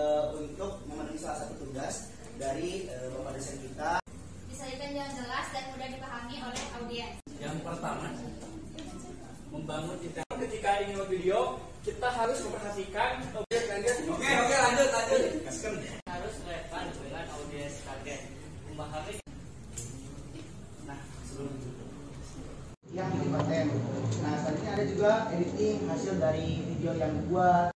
untuk memenuhi salah satu tugas dari Bapak dosen kita. Disajikan yang jelas dan mudah dipahami oleh audiens. Yang pertama, membangun interaksi. Ketika ingin video, kita harus memperhatikan objek lanjut. Oke, lanjut. Harus relevan dengan audiens target. Memahami. Nah, sebelum itu yang bikin konten. Nah, selanjutnya ada juga editing hasil dari video yang dibuat.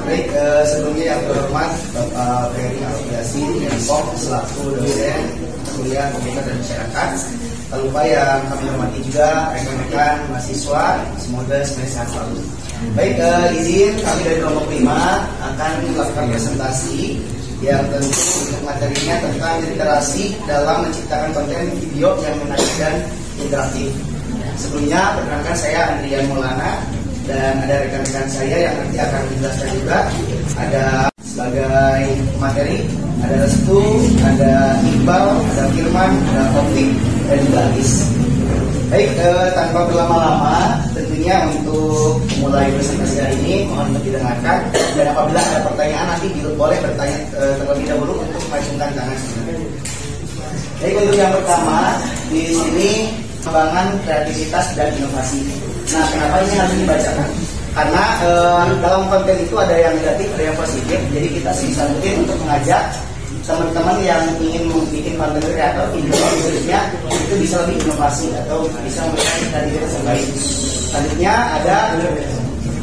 Baik, sebelumnya yang terhormat Bapak Ferry Asfiasi Menkom selaku dosen kuliah komputer dan masyarakat. Tak lupa yang kami hormati juga rekan-rekan mahasiswa, semoga sehat selalu. Baik, izin kami dari kelompok 5 akan melakukan presentasi yang tentu untuk materinya tentang literasi dalam menciptakan konten video yang menarik dan interaktif. Sebelumnya perkenalkan saya Andrian Maulana dan ada rekan-rekan saya yang nanti akan menjelaskan juga. Ada sebagai materi, ada Restu, ada Iqbal, ada Firman, ada Taufik, dan juga Agis. Baik, tanpa berlama-lama, tentunya untuk mulai presentasi hari ini mohon untuk didengarkan, dan apabila ada pertanyaan nanti boleh bertanya terlebih dahulu untuk mengacungkan tangan. Baik, untuk yang pertama di sini pengembangan kreativitas dan inovasi. Nah, kenapa ini harus dibacakan? Karena dalam konten itu ada yang negatif, ada yang positif. Jadi kita sebisa mungkin untuk mengajak teman-teman yang ingin membuat konten kreator video khususnya itu bisa lebih inovasi atau bisa memberikan kreativitas yang baik. Selanjutnya ada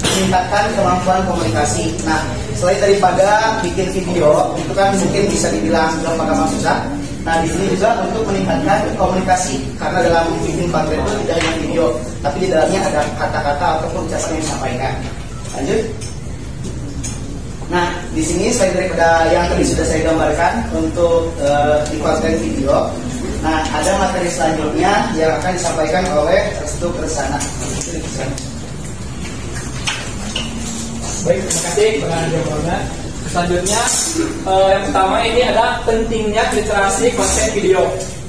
meningkatkan kemampuan komunikasi. Nah, selain daripada bikin video itu kan mungkin bisa dibilang gampang susah. Nah, di sini juga untuk meningkatkan komunikasi, karena dalam bikin konten itu tidak hanya video, tapi di dalamnya ada kata-kata ataupun ucapan yang disampaikan. Lanjut. Nah, di sini selain daripada yang tadi sudah saya gambarkan untuk di konten video, nah ada materi selanjutnya yang akan disampaikan oleh Restu Kersana. Baik, terima kasih Bang Andrian. Selanjutnya, yang pertama ini ada pentingnya literasi konten video.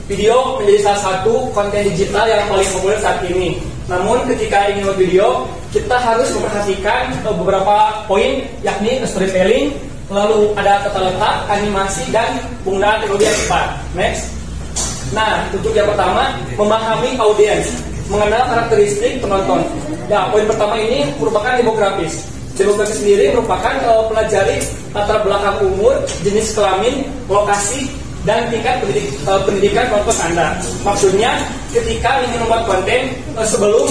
Video menjadi salah satu konten digital yang paling populer saat ini. Namun ketika ingin video, kita harus memperhatikan beberapa poin, yakni storytelling, lalu ada tata letak, animasi, dan penggunaan teknologi yang tepat. Next. Nah, untuk yang pertama, memahami audiens, mengenal karakteristik penonton. Nah, poin pertama ini merupakan demografis. Demografis sendiri merupakan pelajari latar belakang umur, jenis kelamin, lokasi, dan tingkat pendidikan penonton Anda. Maksudnya, ketika ingin membuat konten, sebelum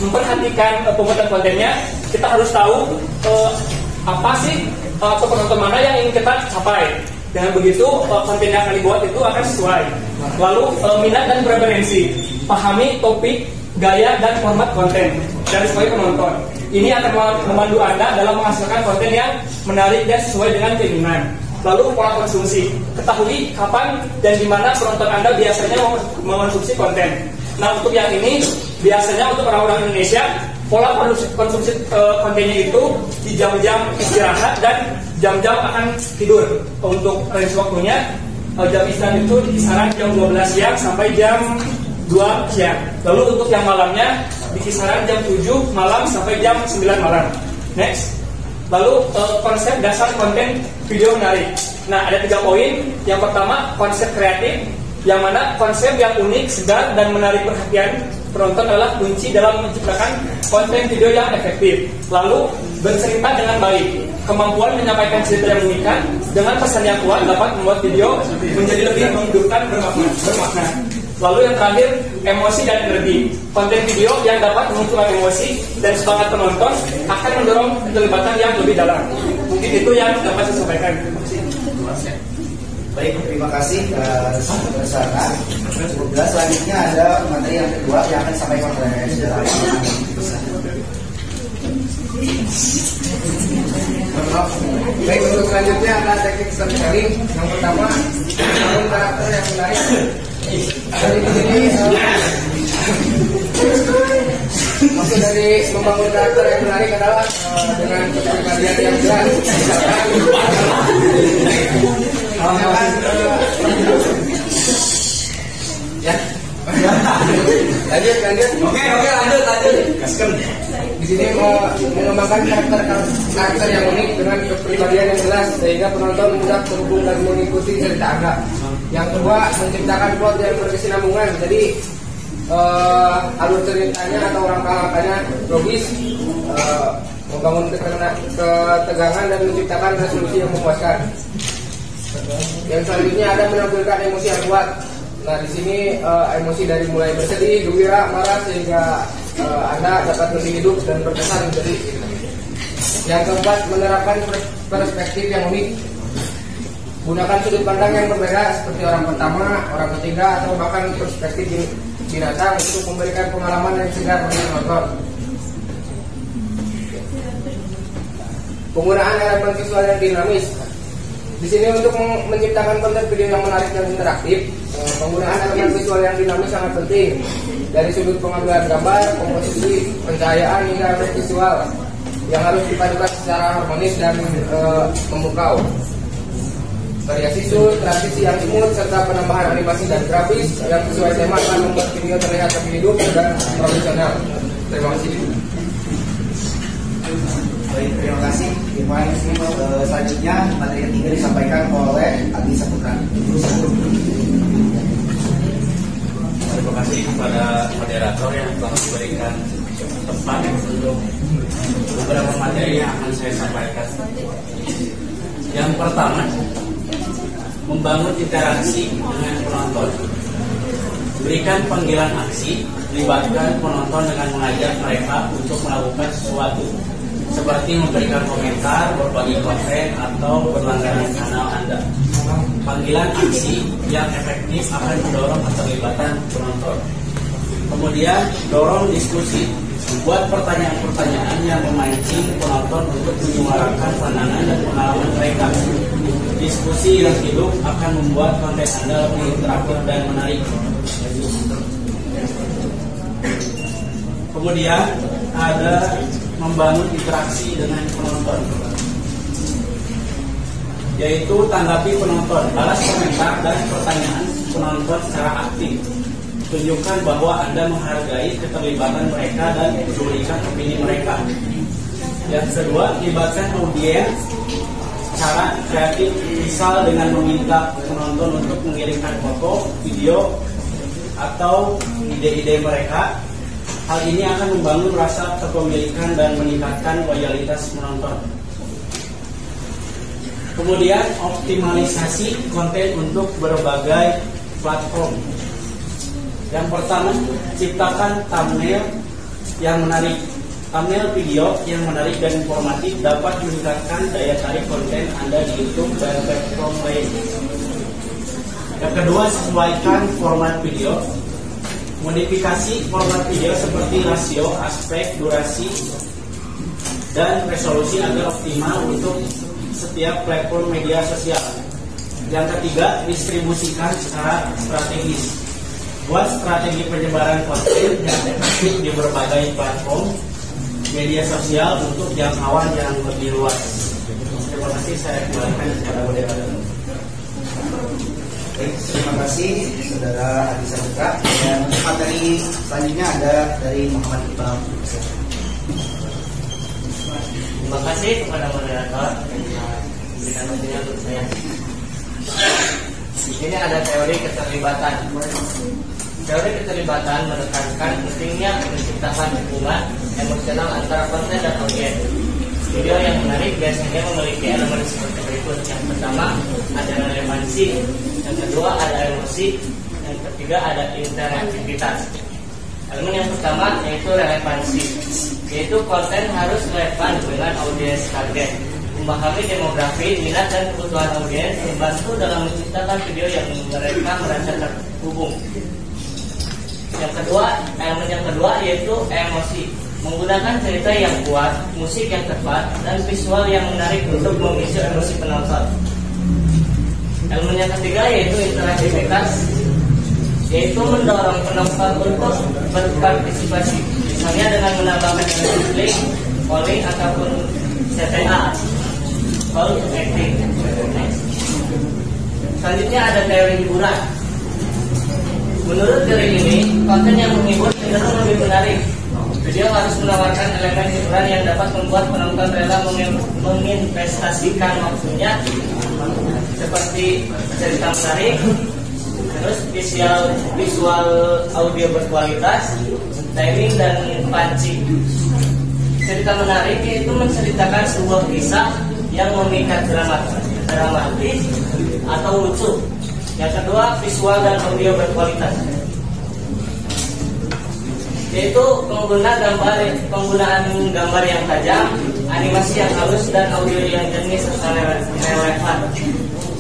memperhatikan pembuatan kontennya, kita harus tahu apa sih atau penonton mana yang ingin kita capai. Dengan begitu, konten yang akan dibuat itu akan sesuai. Lalu, minat dan preferensi. Pahami topik, gaya, dan format konten dari sebagai penonton. Ini akan memandu Anda dalam menghasilkan konten yang menarik dan sesuai dengan keinginan. Lalu pola konsumsi. Ketahui kapan dan di mana penonton Anda biasanya mengonsumsi konten. Nah, untuk yang ini biasanya untuk orang-orang Indonesia pola konsumsi kontennya itu di jam-jam istirahat dan jam-jam akan tidur. Untuk range waktunya jam istirahat itu di kisaran jam 12 siang sampai jam 2 siang. Lalu untuk yang malamnya di kisaran jam 7 malam sampai jam 9 malam. Next. Lalu konsep dasar konten video menarik. Nah, ada 3 poin. Yang pertama, konsep kreatif, yang mana konsep yang unik, segar, dan menarik perhatian penonton adalah kunci dalam menciptakan konten video yang efektif. Lalu, bercerita dengan baik. Kemampuan menyampaikan cerita yang mengikat dengan pesan yang kuat dapat membuat video menjadi lebih menghidupkan, bermakna. Lalu yang terakhir, emosi dan energi. Konten video yang dapat memunculkan emosi dan semangat penonton akan mendorong keterlibatan yang lebih dalam. Mungkin itu yang dapat saya sampaikan. Baik, terima kasih bersama. Selanjutnya ada materi yang kedua yang akan disampaikan oleh saudara. Baik, untuk selanjutnya ada teknik storytelling. Yang pertama, membangun karakter yang menarik Dari ini maksud dari membangun karakter yang menarik adalah dengan kepribadian yang jelas, misalkan ya. Lanjut. Oke, lanjut. Di sini mengembangkan karakter yang unik dengan kepribadian yang jelas sehingga penonton mudah terhubung dan mengikuti cerita Anda. Yang kedua, menciptakan plot yang berkesinambungan. Jadi alur ceritanya atau rangka-rangkanya logis, membangun ketegangan dan menciptakan resolusi yang memuaskan. Yang selanjutnya ada menampilkan emosi yang kuat. Nah, di sini emosi dari mulai bersedih, gembira, marah sehingga Anda dapat lebih hidup dan berkesan menjadi. Yang keempat, menerapkan perspektif yang unik. Gunakan sudut pandang yang berbeda seperti orang pertama, orang ketiga, atau bahkan perspektif binatang untuk memberikan pengalaman yang segar bagi penonton. Penggunaan elemen visual yang dinamis. Di sini untuk menciptakan konten video yang menarik dan interaktif, penggunaan elemen visual yang dinamis sangat penting. Dari sudut pengambilan gambar, komposisi, pencahayaan hingga efek visual yang harus dipadukan secara harmonis dan memukau. Variasi sudut, transisi yang smooth, serta penambahan animasi dan grafis yang sesuai tema akan membuat video terlihat lebih hidup dan profesional. Terima kasih. Baik, terima kasih. Selanjutnya materi ketiga disampaikan oleh Adi Saputra. Terima kasih kepada moderator yang telah memberikan tempat untuk beberapa materi yang akan saya sampaikan. Yang pertama, membangun interaksi dengan penonton. Berikan panggilan aksi, libatkan penonton dengan mengajak mereka untuk melakukan sesuatu, seperti memberikan komentar, berbagi konten, atau berlangganan kanal Anda. Panggilan aksi yang efektif akan mendorong keterlibatan penonton. Kemudian, dorong diskusi. Buat pertanyaan-pertanyaan yang memancing penonton untuk menyuarakan pandangan dan pengalaman mereka. Diskusi yang hidup akan membuat konten Anda lebih interaktif dan menarik. Kemudian ada membangun interaksi dengan penonton, yaitu tanggapi penonton, balas komentar dan pertanyaan penonton secara aktif. Tunjukkan bahwa Anda menghargai keterlibatan mereka dan memberikan opini mereka. Yang kedua, libatkan audiens secara kreatif, misal dengan meminta penonton untuk mengirimkan foto, video, atau ide-ide mereka. Hal ini akan membangun rasa kepemilikan dan meningkatkan loyalitas penonton. Kemudian, optimalisasi konten untuk berbagai platform. Yang pertama, ciptakan thumbnail yang menarik. Thumbnail video yang menarik dan informatif dapat meningkatkan daya tarik konten Anda di YouTube dan platform lain. Yang kedua, sesuaikan format video. Modifikasi format video seperti rasio, aspek, durasi, dan resolusi agar optimal untuk setiap platform media sosial. Yang ketiga, distribusikan secara strategis. Buat strategi penyebaran konten yang efektif di berbagai platform media sosial untuk jangkauan yang lebih luas. Terima kasih, saya kembalikan kepada moderator. Baik, terima kasih Saudara Adi Saputra. Dan materi selanjutnya ada dari Muhammad Iqbal. Terima kasih kepada moderator yang memberikan waktunya untuk saya. Di sini ada teori keterlibatan. Teori keterlibatan menekankan pentingnya menciptakan hubungan emosional antara konten dan audiens. Video yang menarik biasanya memiliki elemen seperti berikut. Yang pertama ada relevansi, yang kedua ada emosi, yang ketiga ada interaktivitas. Elemen yang pertama yaitu relevansi, yaitu konten harus relevan dengan audiens target. Memahami demografi, minat dan kebutuhan audiens membantu dalam menciptakan video yang mereka merasa terhubung. Yang kedua, elemen yang kedua yaitu emosi. Menggunakan cerita yang kuat, musik yang tepat, dan visual yang menarik untuk memicu emosi penonton. Elemen yang ketiga yaitu interaktivitas. yaitu mendorong penonton untuk berpartisipasi, misalnya dengan menambahkan klik, polling ataupun CTA, call to acting. Selanjutnya ada teori hiburan. Menurut teori ini, konten yang menghibur cenderung lebih menarik. Video harus menawarkan elemen hiburan yang dapat membuat penonton rela menginvestasikan waktunya, seperti cerita menarik, terus visual audio berkualitas, timing dan pancing. Cerita menarik yaitu menceritakan sebuah kisah yang memikat dramatis atau lucu. Yang kedua, visual dan audio berkualitas, yaitu penggunaan gambar yang tajam, animasi yang halus, dan audio yang jernih serta relevan.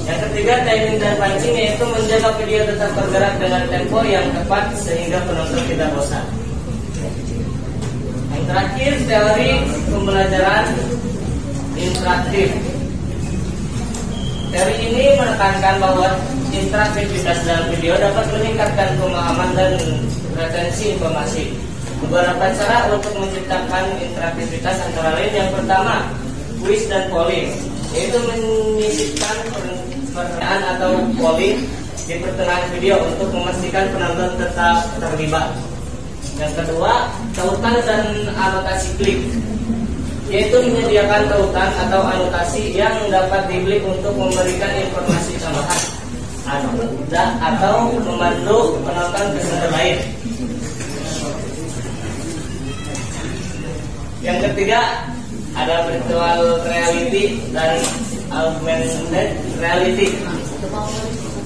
Yang ketiga, timing dan pancing, yaitu menjaga video tetap bergerak dengan tempo yang tepat sehingga penonton tidak bosan. Yang terakhir, teori pembelajaran interaktif. Teori ini menekankan bahwa interaktivitas dalam video dapat meningkatkan pemahaman dan retensi informasi. Beberapa cara untuk menciptakan interaktivitas antara lain: yang pertama, quiz dan polling, yaitu menyisipkan pertanyaan atau polling di pertengahan video untuk memastikan penonton tetap terlibat. Yang kedua, tautan dan anotasi klik, yaitu menyediakan tautan atau anotasi yang dapat diklik untuk memberikan informasi tambahan atau membantu penonton ke sumber lain. Yang ketiga, ada virtual reality dan augmented reality.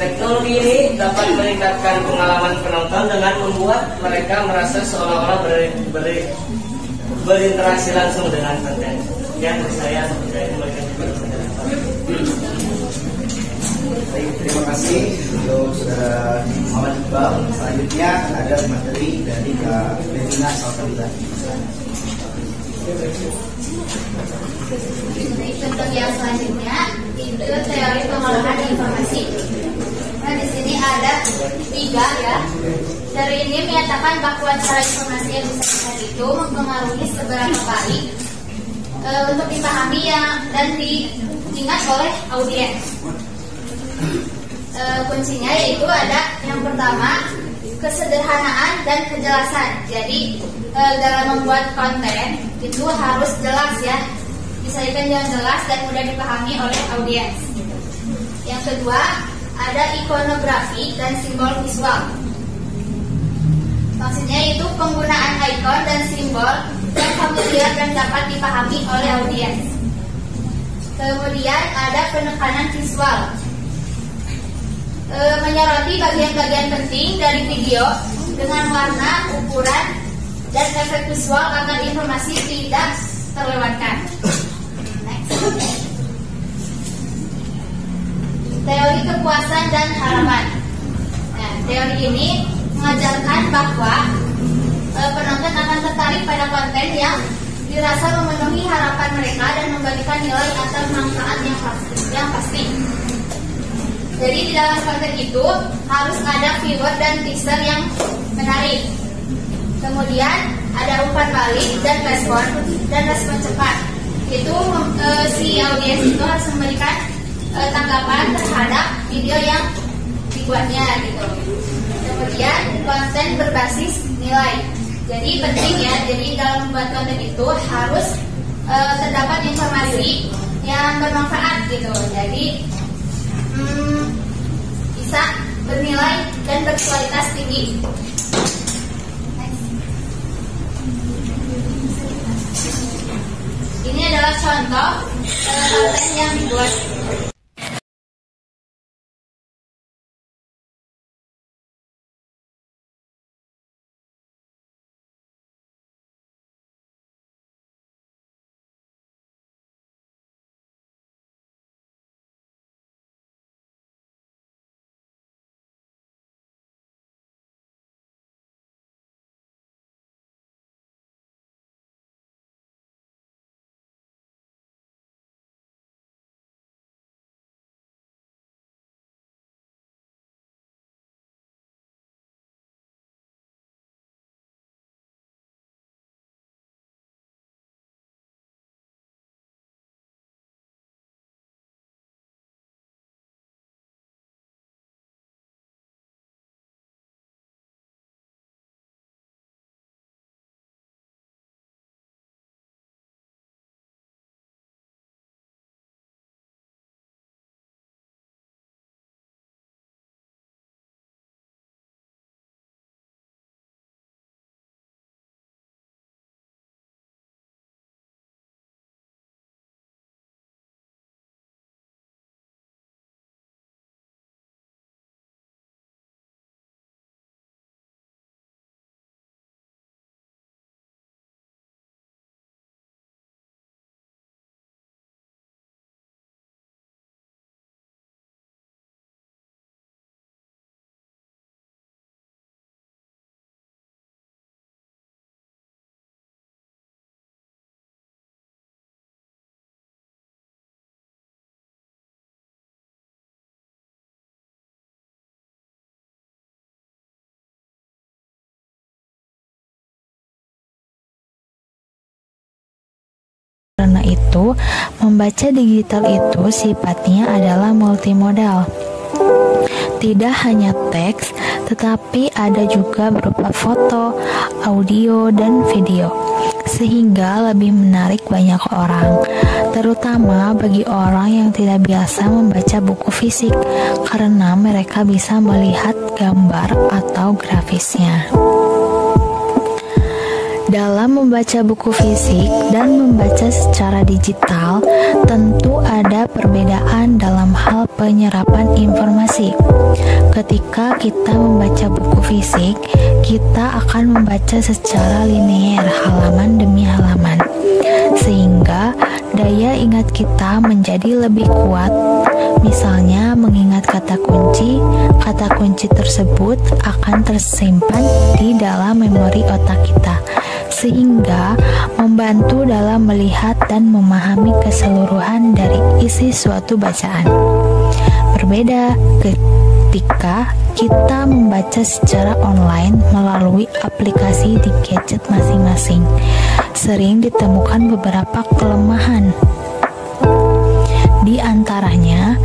Teknologi ini dapat meningkatkan pengalaman penonton dengan membuat mereka merasa seolah-olah berinteraksi langsung dengan konten. Yang saya memberikan Terima kasih untuk saudara Muhammad Iqbal. Selanjutnya ada materi dari Kak Betina Salsabila. Untuk yang selanjutnya itu teori pengolahan informasi. Nah, di sini ada 3 ya. Teori ini menyatakan bahwa cara informasi yang disajikan itu mempengaruhi seberapa baik untuk dipahami dan diingat oleh audiens. Kuncinya yaitu ada yang pertama, kesederhanaan dan kejelasan. Jadi dalam membuat konten itu harus jelas ya, disajikan dengan jelas dan mudah dipahami oleh audiens. Yang kedua, ada ikonografi dan simbol visual. Maksudnya itu penggunaan ikon dan simbol yang familiar dan dapat dipahami oleh audiens. Kemudian ada penekanan visual, menyoroti bagian-bagian penting dari video dengan warna, ukuran, dan efek visual agar informasi tidak terlewatkan. Next. Teori kepuasan dan harapan. Nah, teori ini mengajarkan bahwa penonton akan tertarik pada konten yang dirasa memenuhi harapan mereka dan memberikan nilai atau manfaat yang pasti. Jadi di dalam konten itu harus ada keyword dan teaser yang menarik. Kemudian ada umpan balik dan respon cepat. Itu si audiens itu harus memberikan tanggapan terhadap video yang dibuatnya gitu. Kemudian konten berbasis nilai. Jadi penting ya. Jadi dalam membuat konten itu harus terdapat informasi yang bermanfaat gitu. Jadi bisa bernilai dan berkualitas tinggi. Ini adalah contoh konten yang dibuat. karena itu membaca digital itu sifatnya adalah multimodal. Tidak hanya teks, tetapi ada juga berupa foto, audio, dan video, sehingga lebih menarik banyak orang, terutama bagi orang yang tidak biasa membaca buku fisik, karena mereka bisa melihat gambar atau grafisnya. Dalam membaca buku fisik dan membaca secara digital, tentu ada perbedaan dalam hal penyerapan informasi. Ketika kita membaca buku fisik, kita akan membaca secara linear halaman demi halaman, sehingga daya ingat kita menjadi lebih kuat. Misalnya mengingat kata kunci tersebut akan tersimpan di dalam memori otak kita, sehingga membantu dalam melihat dan memahami keseluruhan dari isi suatu bacaan. Berbeda ketika kita membaca secara online melalui aplikasi di gadget masing-masing. Sering ditemukan beberapa kelemahan. Di antaranya,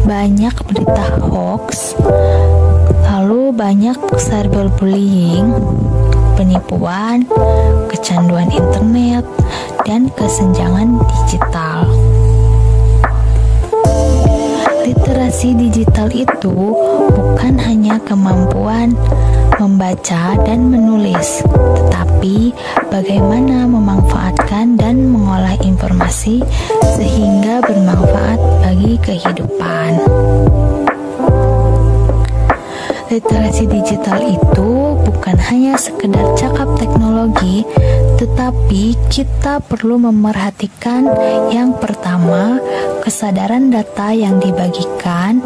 banyak berita hoax, lalu banyak cyberbullying, penipuan, kecanduan internet, dan kesenjangan digital. Literasi digital itu bukan hanya kemampuan membaca dan menulis, tetapi bagaimana memanfaatkan dan mengolah informasi sehingga bermanfaat bagi kehidupan. Literasi digital itu bukan hanya sekedar cakap teknologi, tetapi kita perlu memerhatikan yang pertama, kesadaran data yang dibagikan,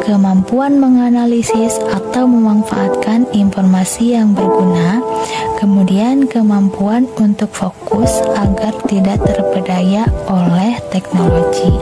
kemampuan menganalisis atau memanfaatkan informasi yang berguna, kemudian kemampuan untuk fokus agar tidak terpedaya oleh teknologi.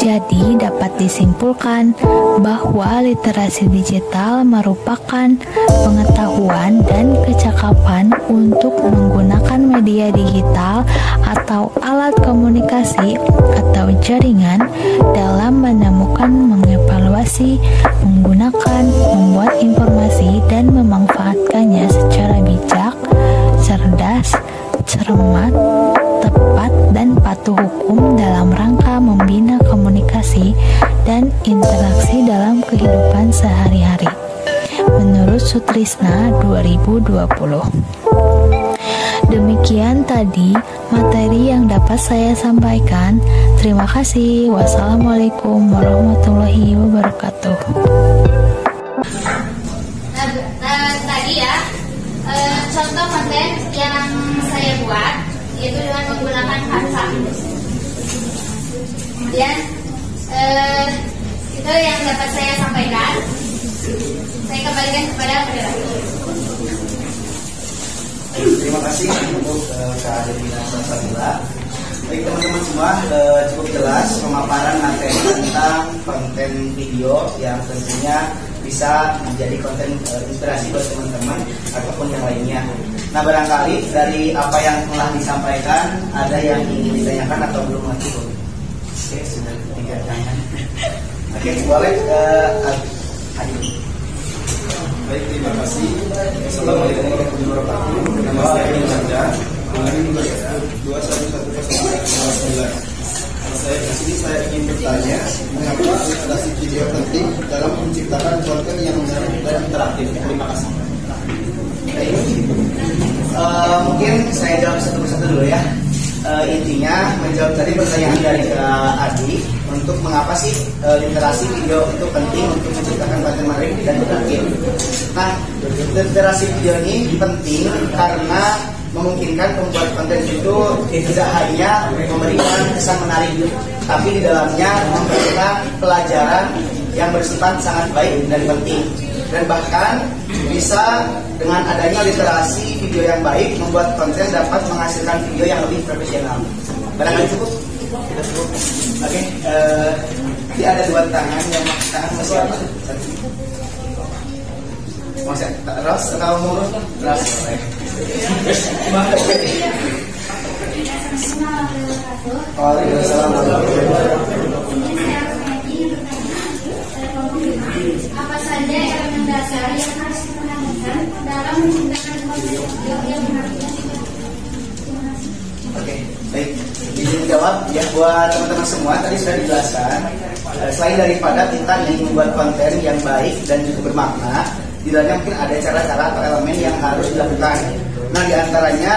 Jadi dapat disimpulkan bahwa literasi digital merupakan pengetahuan dan kecakapan untuk menggunakan media digital atau alat komunikasi atau jaringan dalam menemukan, mengevaluasi, menggunakan, membuat informasi dan memanfaatkannya secara bijak, cerdas, cermat, tepat, dan patuh hukum dalam rangka membina komunikasi dan interaksi dalam kehidupan sehari-hari. Menurut Sutrisna 2020. Demikian tadi materi yang dapat saya sampaikan. Terima kasih. Wassalamualaikum warahmatullahi wabarakatuh. Tadi ya, contoh konten yang saya buat yaitu dengan menggunakan Canva. Kemudian itu yang dapat saya sampaikan. Saya kembalikan kepada moderator. Terima kasih untuk kehadiran Salsabila. Baik teman-teman semua, cukup jelas pemaparan materi tentang konten video yang tentunya bisa menjadi konten inspirasi buat teman-teman ataupun yang lainnya. Nah, barangkali dari apa yang telah disampaikan ada yang ingin ditanyakan atau belum ngerti? Oke, sudah 3 tangan. Oke, boleh Adi. Baik, terima kasih. Assalamualaikum warahmatullahi wabarakatuh. Nama saya Ibnu Chandra. Mengenai nomor 211009. Saya di sini saya ingin bertanya, mengapa literasi video penting dalam menciptakan konten yang menarik dan interaktif? Terima kasih. Mungkin saya jawab satu persatu dulu ya. Intinya menjawab tadi pertanyaan dari Adi untuk mengapa sih literasi video itu penting untuk menciptakan konten menarik dan interaktif. Nah, literasi video ini penting karena memungkinkan pembuat konten itu tidak hanya memberikan kesan menarik, tapi di dalamnya memberikan pelajaran yang bersifat sangat baik dan penting. Dan bahkan bisa dengan adanya literasi video yang baik membuat konten dapat menghasilkan video yang lebih profesional. Barangkali cukup? Tidak cukup. Oke, ini ada 2 tangan yang tangan masih apa? Maksudnya Ros atau mau Ros? Waalaikumsalam. Apa saja elemen dasar yang harus diperhatikan dalam menciptakan konten video yang menarik? Oke, baik. Izin jawab ya buat teman-teman semua, tadi sudah dijelaskan. Selain daripada kita ingin membuat konten yang baik dan juga bermakna, di dalamnya mungkin ada cara-cara atau elemen yang harus dilakukan. Nah, diantaranya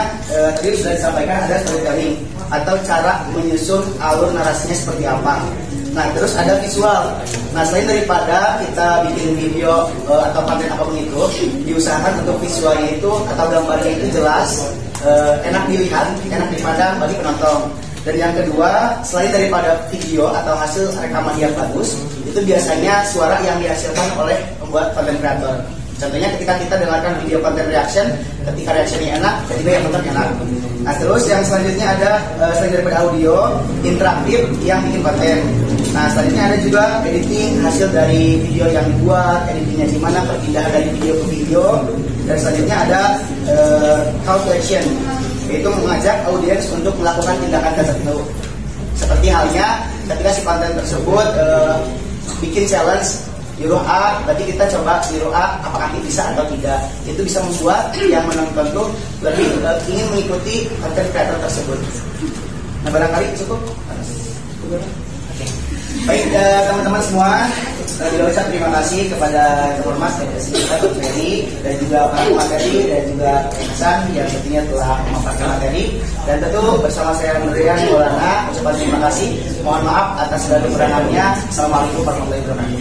tadi sudah disampaikan ada storytelling atau cara menyusun alur narasinya seperti apa. Nah, terus ada visual. Nah, selain daripada kita bikin video atau konten apapun itu, diusahakan untuk visualnya itu atau gambarnya itu jelas, enak dilihat, enak dipandang bagi penonton. Dan yang kedua, selain daripada video atau hasil rekaman yang bagus, itu biasanya suara yang dihasilkan oleh pembuat konten kreator. Contohnya ketika kita dengarkan video konten reaction, ketika reactionnya enak, ketika yang nonton enak. Nah, terus yang selanjutnya ada selain daripada audio, interaktif yang bikin konten. Nah, selanjutnya ada juga editing hasil dari video yang dibuat, editingnya gimana, perpindahan dari video ke video. Dan selanjutnya ada call to action, yaitu mengajak audiens untuk melakukan tindakan tertentu. Seperti halnya ketika si konten tersebut bikin challenge Euro A, berarti kita coba Euro A apakah bisa atau tidak. Itu bisa membuat yang menonton tuh lebih ingin mengikuti konten kreator tersebut. Nah, barangkali cukup. Oke. Baik, teman-teman semua, ucap terima kasih kepada Teman Mas dan Dr. Ferry dan juga para materi dan juga Hasan yang tentunya telah memaparkan materi. Dan tentu bersama saya Nurian Maulana ucapan terima kasih. Mohon maaf atas segala kekurangannya. Assalamualaikum warahmatullahi wabarakatuh.